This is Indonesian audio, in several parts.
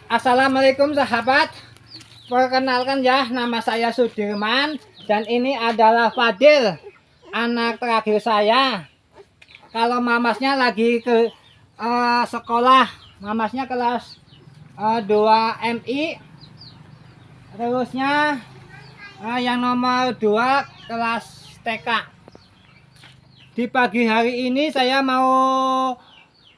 Assalamualaikum sahabat. Perkenalkan ya, nama saya Sudirman dan ini adalah Fadil, anak terakhir saya. Kalau mamasnya lagi ke sekolah, mamasnya kelas 2 MI, terusnya yang nomor 2 kelas TK. Di pagi hari ini saya mau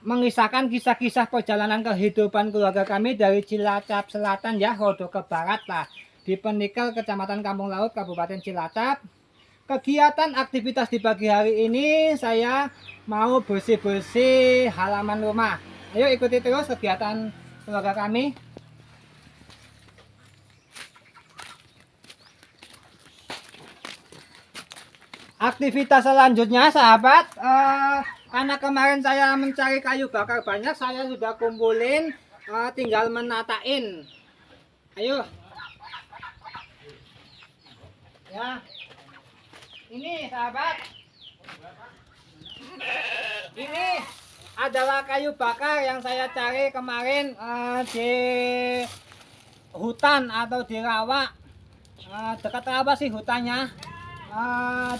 mengisahkan kisah-kisah perjalanan kehidupan keluarga kami dari Cilacap Selatan ya, rodo ke barat lah, di Penikel, Kecamatan Kampung Laut, Kabupaten Cilacap. Kegiatan aktivitas di pagi hari ini saya mau bersih-bersih halaman rumah. Ayo ikuti terus kegiatan keluarga kami. Aktivitas selanjutnya sahabat, karena kemarin saya mencari kayu bakar banyak, saya sudah kumpulin, tinggal menatain. Ayo ya, ini sahabat, ini adalah kayu bakar yang saya cari kemarin di hutan atau di rawa. Dekat rawa sih hutannya.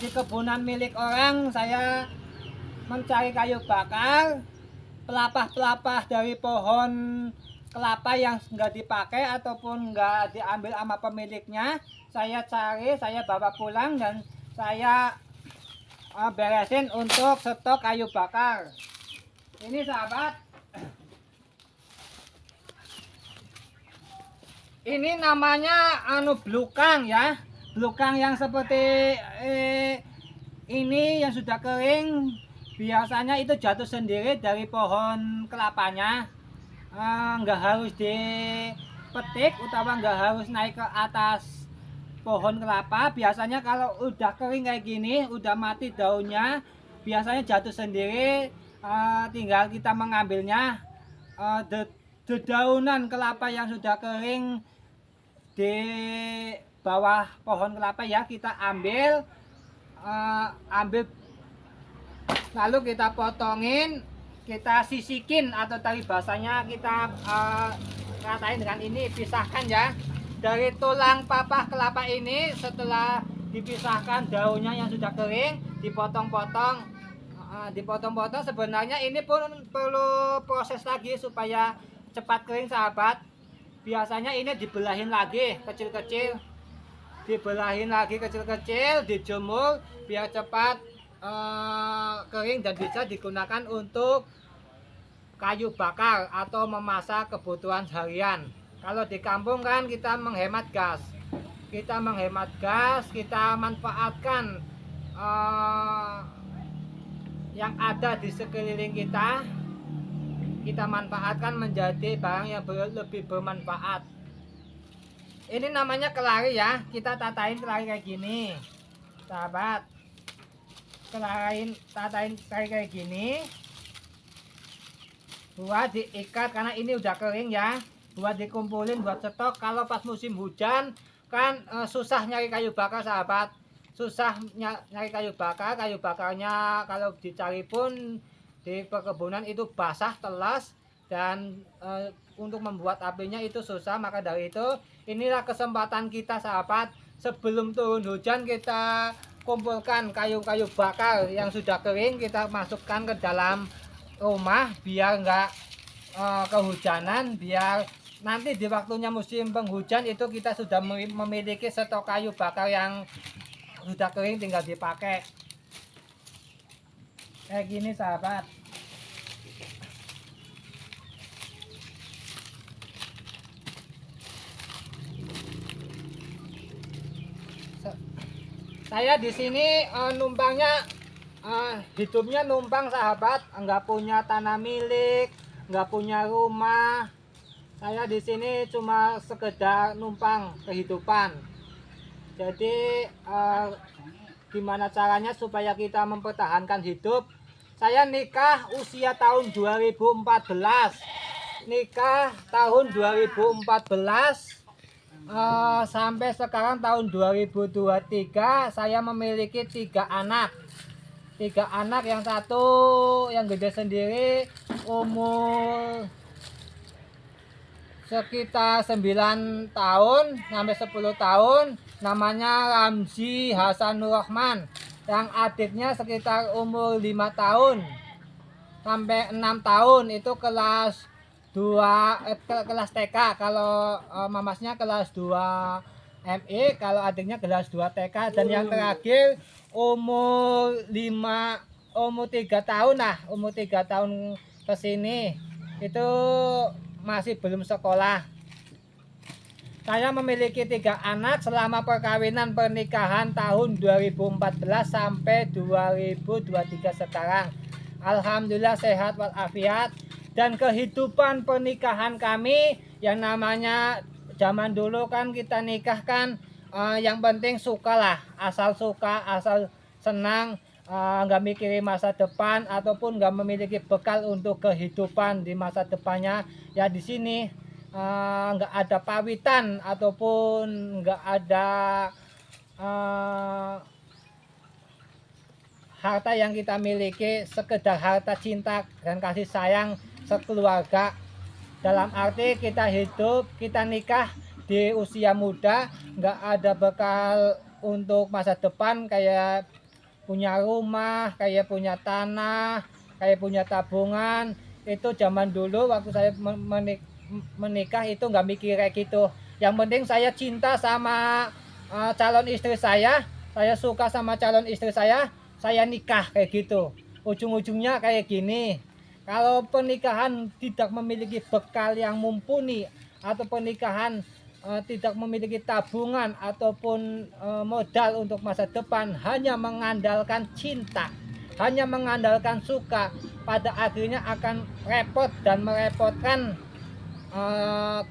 Di kebunan milik orang saya mencari kayu bakar, pelapah-pelapah dari pohon kelapa yang nggak dipakai ataupun nggak diambil sama pemiliknya, saya cari, saya bawa pulang dan saya beresin untuk stok kayu bakar. Ini sahabat, ini namanya belukang ya, belukang yang seperti ini yang sudah kering. Biasanya itu jatuh sendiri dari pohon kelapanya, nggak harus dipetik utama nggak harus naik ke atas pohon kelapa. Biasanya kalau udah kering kayak gini, udah mati daunnya, biasanya jatuh sendiri. Tinggal kita mengambilnya, dedaunan kelapa yang sudah kering di bawah pohon kelapa ya, kita ambil, lalu kita potongin, kita sisikin atau tali basahnya kita ratain dengan ini, pisahkan ya. Dari tulang papah kelapa ini setelah dipisahkan daunnya yang sudah kering, dipotong-potong. Dipotong-potong, sebenarnya ini pun perlu proses lagi supaya cepat kering sahabat. Biasanya ini dibelahin lagi kecil-kecil, dijemur biar cepat kering dan bisa digunakan untuk kayu bakar atau memasak kebutuhan harian. Kalau di kampung kan kita menghemat gas, kita manfaatkan yang ada di sekeliling kita manfaatkan menjadi barang yang lebih bermanfaat. Ini namanya kelari ya, kita tatain kelari kayak gini sahabat, tatain kelari kayak gini buat diikat, karena ini udah kering ya, buat dikumpulin buat stok. Kalau pas musim hujan kan susah nyari kayu bakar sahabat, susah nyari kayu bakarnya kalau dicari pun di perkebunan itu basah telas dan untuk membuat apinya itu susah. Maka dari itu inilah kesempatan kita sahabat, sebelum turun hujan kita kumpulkan kayu-kayu bakar yang sudah kering, kita masukkan ke dalam rumah biar nggak kehujanan, biar nanti di waktunya musim penghujan itu kita sudah memiliki stok kayu bakar yang sudah kering, tinggal dipakai kayak gini sahabat. Saya di sini numpangnya, hidupnya numpang sahabat, nggak punya tanah milik, nggak punya rumah. Saya di sini cuma sekedar numpang kehidupan. Jadi gimana caranya supaya kita mempertahankan hidup? Saya nikah usia tahun 2014, sampai sekarang tahun 2023 saya memiliki 3 anak. Yang satu yang gede sendiri umur sekitar 9 tahun sampai 10 tahun, namanya Ramzi Hasanur Rahman. Yang adiknya sekitar umur 5 tahun sampai 6 tahun, itu kelas 2 kelas TK. Kalau mamasnya kelas 2 MI, kalau adiknya kelas 2 TK. Dan yang terakhir umur 3 tahun lah, umur 3 tahun ke sini itu masih belum sekolah. Saya memiliki 3 anak selama perkawinan pernikahan tahun 2014 sampai 2023 sekarang. Alhamdulillah sehat walafiat. Dan kehidupan pernikahan kami yang namanya zaman dulu kan kita nikah kan yang penting suka lah, asal suka, asal senang, nggak mikirin masa depan ataupun nggak memiliki bekal untuk kehidupan di masa depannya. Ya di sini nggak ada pawitan ataupun nggak ada harta yang kita miliki, sekedar harta cinta dan kasih sayang sekeluarga. Dalam arti kita hidup, kita nikah di usia muda, nggak ada bekal untuk masa depan kayak punya rumah, kayak punya tanah, kayak punya tabungan. Itu zaman dulu waktu saya menikah itu nggak mikir kayak gitu. Yang penting saya cinta sama calon istri saya suka sama calon istri saya nikah kayak gitu. Ujung-ujungnya kayak gini. Kalau pernikahan tidak memiliki bekal yang mumpuni, atau pernikahan tidak memiliki tabungan ataupun modal untuk masa depan, hanya mengandalkan cinta, hanya mengandalkan suka, pada akhirnya akan repot dan merepotkan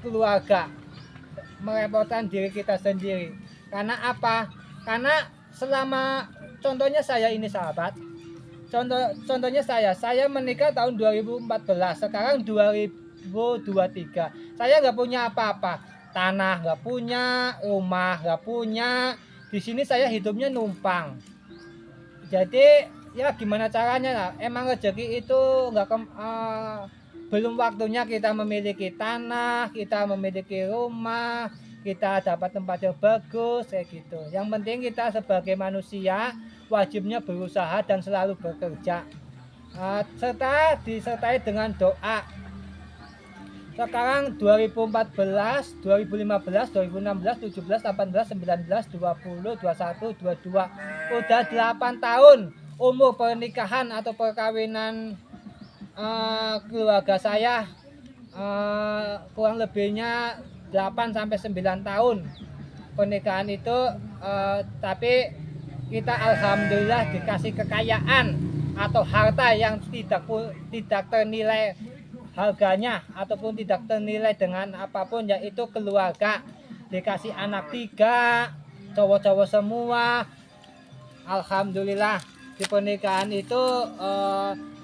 keluarga, merepotkan diri kita sendiri. Karena apa? Karena selama, contohnya saya ini sahabat, contohnya saya menikah tahun 2014, sekarang 2023. Saya nggak punya apa-apa, tanah nggak punya, rumah nggak punya. Di sini saya hidupnya numpang. Jadi ya gimana caranya lah, emang rezeki itu nggak belum waktunya kita memiliki tanah, kita memiliki rumah, kita dapat tempat yang bagus kayak gitu. Yang penting kita sebagai manusia wajibnya berusaha dan selalu bekerja, serta disertai dengan doa. Sekarang 2014, 2015, 2016, 17, 18, 19, 20, 21, 22, udah 8 tahun umur pernikahan atau perkawinan keluarga saya, kurang lebihnya 8 sampai 9 tahun pernikahan itu. Tapi kita alhamdulillah dikasih kekayaan atau harta yang tidak ternilai harganya ataupun tidak ternilai dengan apapun, yaitu keluarga. Dikasih anak 3, cowok-cowok semua. Alhamdulillah di pernikahan itu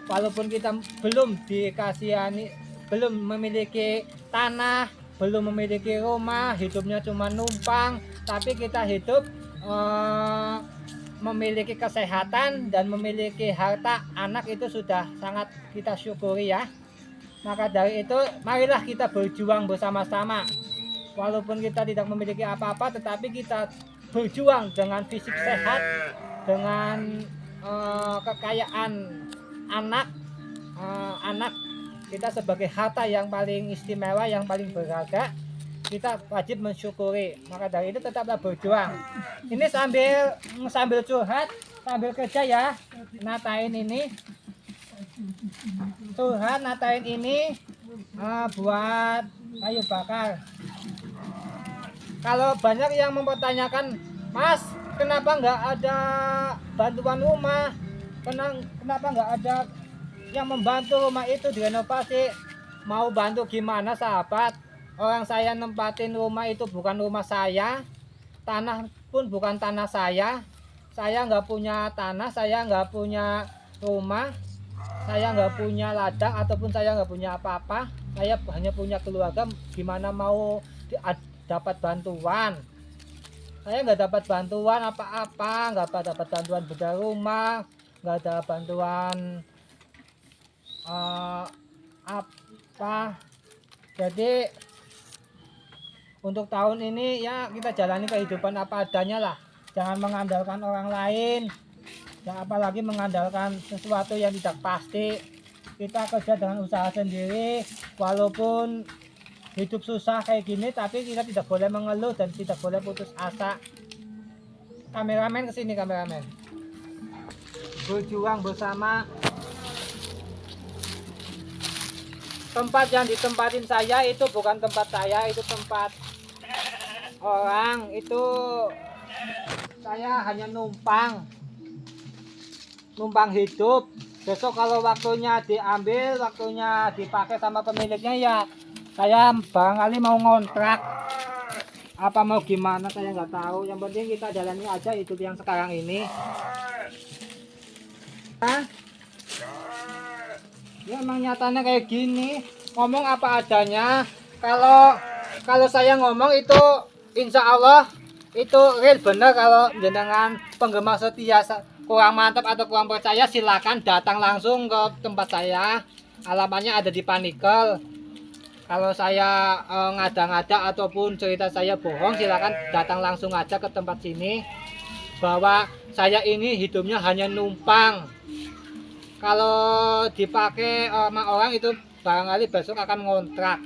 walaupun kita belum dikasihani, belum memiliki tanah, belum memiliki rumah, hidupnya cuma numpang, tapi kita hidup memiliki kesehatan dan memiliki harta anak, itu sudah sangat kita syukuri ya. Maka dari itu marilah kita berjuang bersama-sama. Walaupun kita tidak memiliki apa-apa, tetapi kita berjuang dengan fisik sehat, dengan kekayaan anak. Anak kita sebagai harta yang paling istimewa, yang paling berharga, kita wajib mensyukuri. Maka dari itu tetaplah berjuang. Ini sambil curhat, sambil kerja ya, natain ini, curhat natain ini buat kayu bakar. Kalau banyak yang mempertanyakan, Mas, kenapa nggak ada bantuan rumah, kenapa nggak ada yang membantu rumah itu direnovasi? Mau bantu gimana sahabat? Orang saya nempatin rumah itu bukan rumah saya, tanah pun bukan tanah saya nggak punya tanah, saya nggak punya rumah, saya nggak punya ladang ataupun saya nggak punya apa-apa. Saya hanya punya keluarga, gimana mau dapat bantuan? Saya nggak dapat bantuan apa-apa, nggak dapat bantuan bedah rumah, nggak ada bantuan apa. Jadi Untuk tahun ini ya kita jalani kehidupan apa adanya lah. Jangan mengandalkan orang lain. Yang apalagi mengandalkan sesuatu yang tidak pasti. Kita kerja dengan usaha sendiri, walaupun hidup susah kayak gini, tapi kita tidak boleh mengeluh dan tidak boleh putus asa. Kameramen kesini, kameramen. Berjuang bersama. Tempat yang ditempatin saya itu bukan tempat saya, itu tempat orang. Itu saya hanya numpang hidup. Besok kalau waktunya diambil, waktunya dipakai sama pemiliknya, ya saya barangkali mau ngontrak apa mau gimana saya nggak tahu. Yang penting kita jalani aja hidup yang sekarang ini. Ya emang nyatanya kayak gini, ngomong apa adanya. Kalau saya ngomong itu insya Allah itu real bener. Kalau jenengan penggemar setia kurang mantap atau kurang percaya, silakan datang langsung ke tempat saya. Alamatnya ada di Panikel. Kalau saya ngada-ngada ataupun cerita saya bohong, silakan datang langsung aja ke tempat sini. Bahwa saya ini hidupnya hanya numpang. Kalau dipakai sama orang itu barangkali besok akan ngontrak.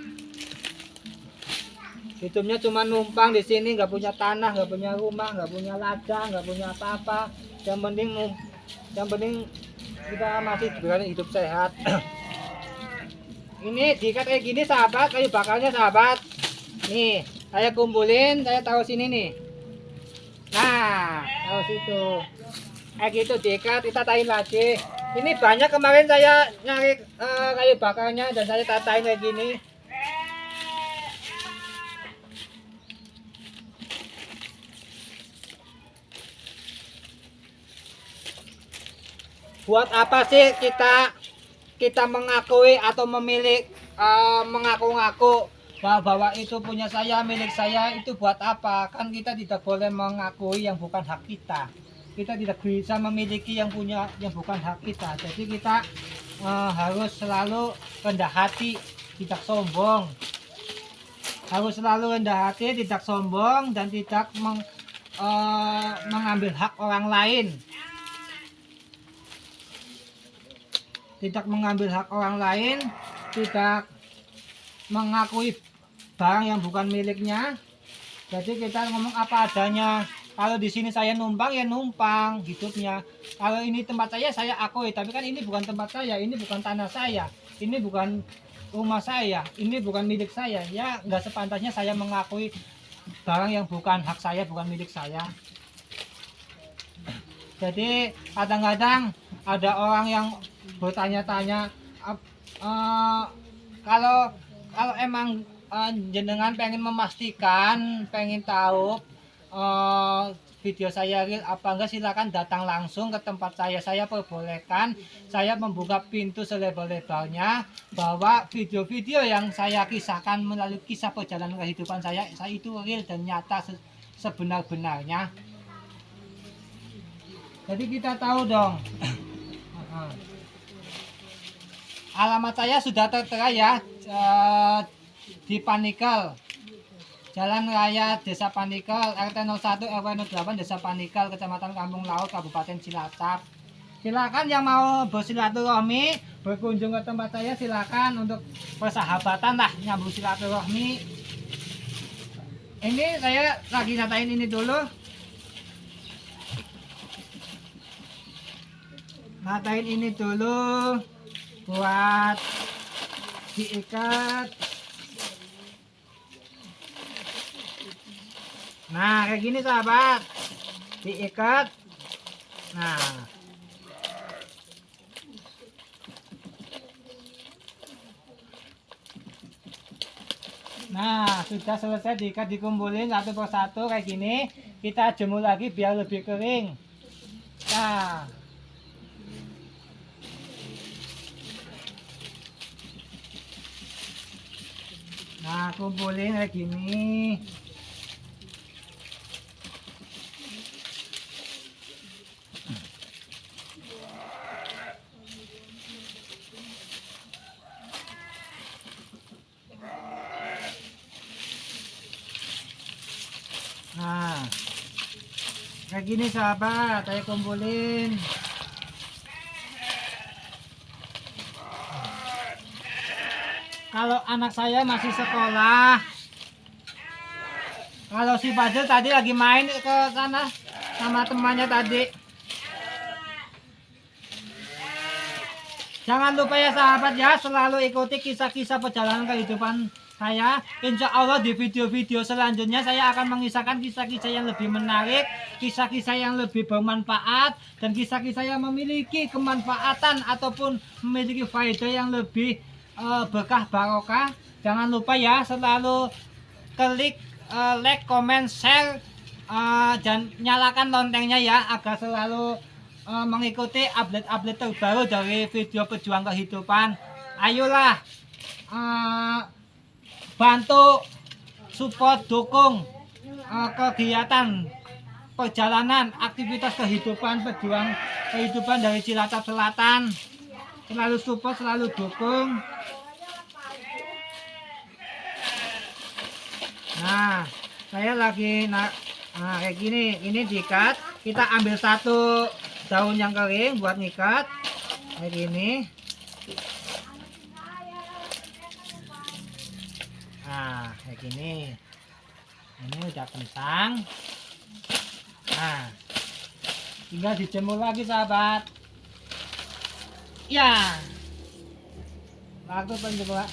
Hidupnya cuma numpang di sini, nggak punya tanah, nggak punya rumah, nggak punya ladang, nggak punya apa-apa. Yang penting kita masih berani hidup sehat. Ini diikat kayak gini sahabat, kayu bakarnya sahabat. Nih, saya kumpulin, saya taruh sini nih. Nah, taruh situ. Kayak gitu diikat, kita tain lagi. Ini banyak, kemarin saya nyari kayu bakarnya dan saya tatain kayak gini. Buat apa sih kita mengakui atau memilih, mengaku-ngaku bahwa itu punya saya, milik saya? Itu buat apa? Kan kita tidak boleh mengakui yang bukan hak kita. Kita tidak bisa memiliki yang bukan hak kita. Jadi kita harus selalu rendah hati, tidak sombong. Harus selalu rendah hati, tidak sombong, dan tidak mengambil hak orang lain. Tidak mengambil hak orang lain, tidak mengakui barang yang bukan miliknya. Jadi kita ngomong apa adanya. Kalau di sini saya numpang, ya numpang hidupnya. Kalau ini tempat saya akui. Tapi kan ini bukan tempat saya, ini bukan tanah saya, ini bukan rumah saya, ini bukan milik saya. Ya nggak sepantasnya saya mengakui barang yang bukan hak saya, bukan milik saya. Jadi kadang-kadang ada orang yang bertanya-tanya, kalau emang jenengan pengen memastikan, pengen tahu video saya real apa enggak, silakan datang langsung ke tempat saya perbolehkan, saya membuka pintu selebar-lebarnya bahwa video-video yang saya kisahkan melalui kisah perjalanan kehidupan saya itu real dan nyata sebenar-benarnya. Jadi kita tahu dong. Alamat saya sudah tertera ya, di Panikel, Jalan Raya Desa Panikel, RT 01 RW 08 Desa Panikel, Kecamatan Kampung Laut, Kabupaten Cilacap. Silakan yang mau bersilaturahmi, berkunjung ke tempat saya, silakan untuk persahabatan lah, nyambung silaturahmi. Ini saya lagi natain ini dulu. Natain ini dulu buat diikat. Nah kayak gini sahabat, diikat. Nah sudah selesai diikat, dikumpulin satu persatu kayak gini. Kita jemur lagi biar lebih kering. Nah kumpulin kayak gini. Nah, kayak gini sahabat, saya kumpulin. Kalau anak saya masih sekolah, kalau si Fadil tadi lagi main ke sana sama temannya tadi. Jangan lupa ya sahabat ya, selalu ikuti kisah-kisah perjalanan kehidupan saya. Insya Allah di video-video selanjutnya saya akan mengisahkan kisah-kisah yang lebih menarik, kisah-kisah yang lebih bermanfaat, dan kisah-kisah yang memiliki kemanfaatan ataupun memiliki faedah yang lebih berkah barokah. Jangan lupa ya, selalu klik like, comment, share, dan nyalakan loncengnya ya, agar selalu mengikuti update-update terbaru dari video pejuang kehidupan. Ayolah bantu, support, dukung kegiatan perjalanan aktivitas kehidupan pejuang kehidupan dari Cilacap Selatan. Selalu support, selalu dukung. Nah, saya lagi kayak gini, ini diikat. Kita ambil satu daun yang kering buat ngikat kayak gini. Nah, kayak gini. Ini udah kentang. Nah, tinggal dijemur lagi sahabat. Ya, waktu penjemuran.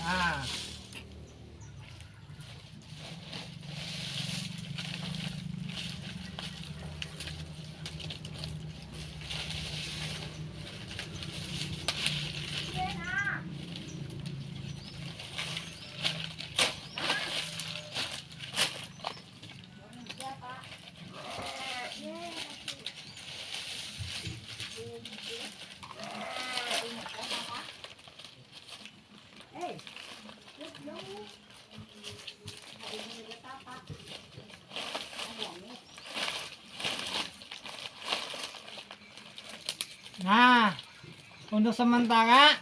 Nah, untuk sementara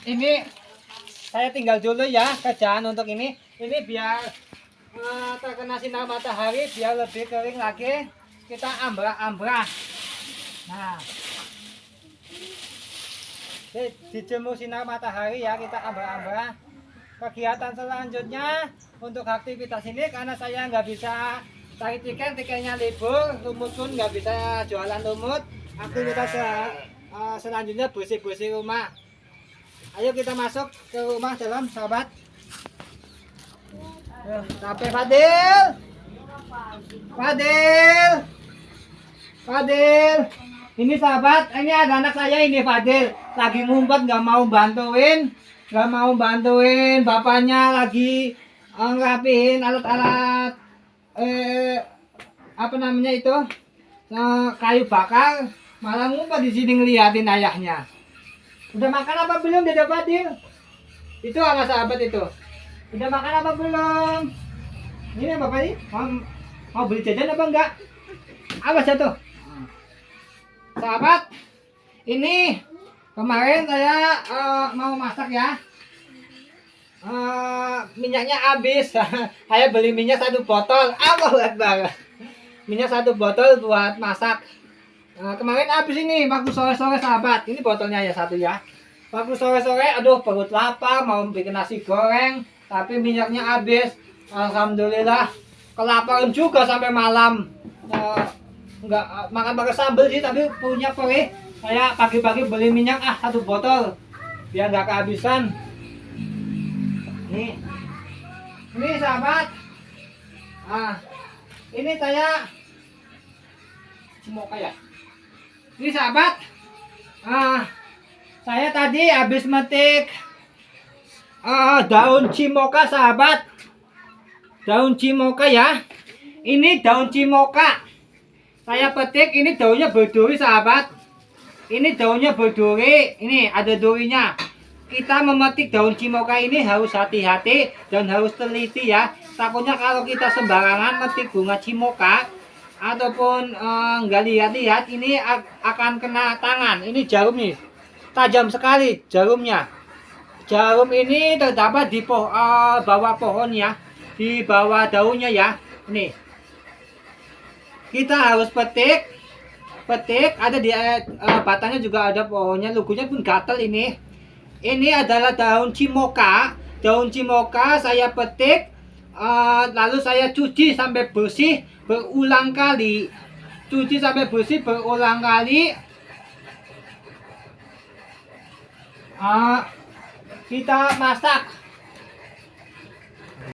ini saya tinggal dulu ya kerjaan untuk ini. Ini biar terkena sinar matahari, biar lebih kering lagi. Kita ambra-ambra. Nah, dijemur sinar matahari ya, kita ambra-ambra. Kegiatan selanjutnya untuk aktivitas ini, karena saya nggak bisa tarik tiket, tiketnya libur, lumut pun nggak bisa jualan lumut. Aktivitas selanjutnya bersih-bersih rumah. Ayo kita masuk ke rumah dalam sahabat. Sampai Fadil. Fadil. Fadil. Ini sahabat, ini ada anak saya ini Fadil. Lagi ngumpet, nggak mau bantuin. Nggak mau bantuin. Bapaknya lagi ngerapiin alat-alat apa namanya itu, kayu bakar. Malah ngumpet di sini ngeliatin ayahnya. Udah makan apa belum Dede Fadil? Itu sama sahabat itu. Udah makan apa belum? Ini Bapak ini mau beli jajan apa enggak? Apa jatuh? Sahabat, ini kemarin saya mau masak ya. Minyaknya habis. Saya beli minyak 1 botol. Allahu Akbar. Minyak 1 botol buat masak. Kemarin habis ini waktu sore-sore sahabat. Ini botolnya ya 1 ya. Waktu sore-sore aduh perut lapar mau bikin nasi goreng, tapi minyaknya habis. Alhamdulillah kelaparan juga sampai malam. Enggak makan pakai sambal sih, tapi punya perih. Saya pagi-pagi beli minyak 1 botol biar nggak kehabisan. Ini sahabat. Ini saya semoga ya. Ini sahabat, saya tadi habis metik daun cimoka sahabat. Daun cimoka ya. Ini daun cimoka. Saya petik, ini daunnya berduri sahabat. Ini daunnya berduri. Ini ada durinya. Kita memetik daun cimoka ini harus hati-hati dan harus teliti ya. Takutnya kalau kita sembarangan metik bunga cimoka ataupun nggak lihat-lihat, ini akan kena tangan. Ini jarum nih, tajam sekali jarumnya. Jarum ini terdapat di bawah pohon ya, di bawah daunnya ya. Ini kita harus petik. Ada di batangnya juga ada pohonnya, logonya pun gatel ini. Ini adalah daun cimoka. Daun cimoka saya petik, lalu saya cuci sampai bersih berulang kali. Kita masak.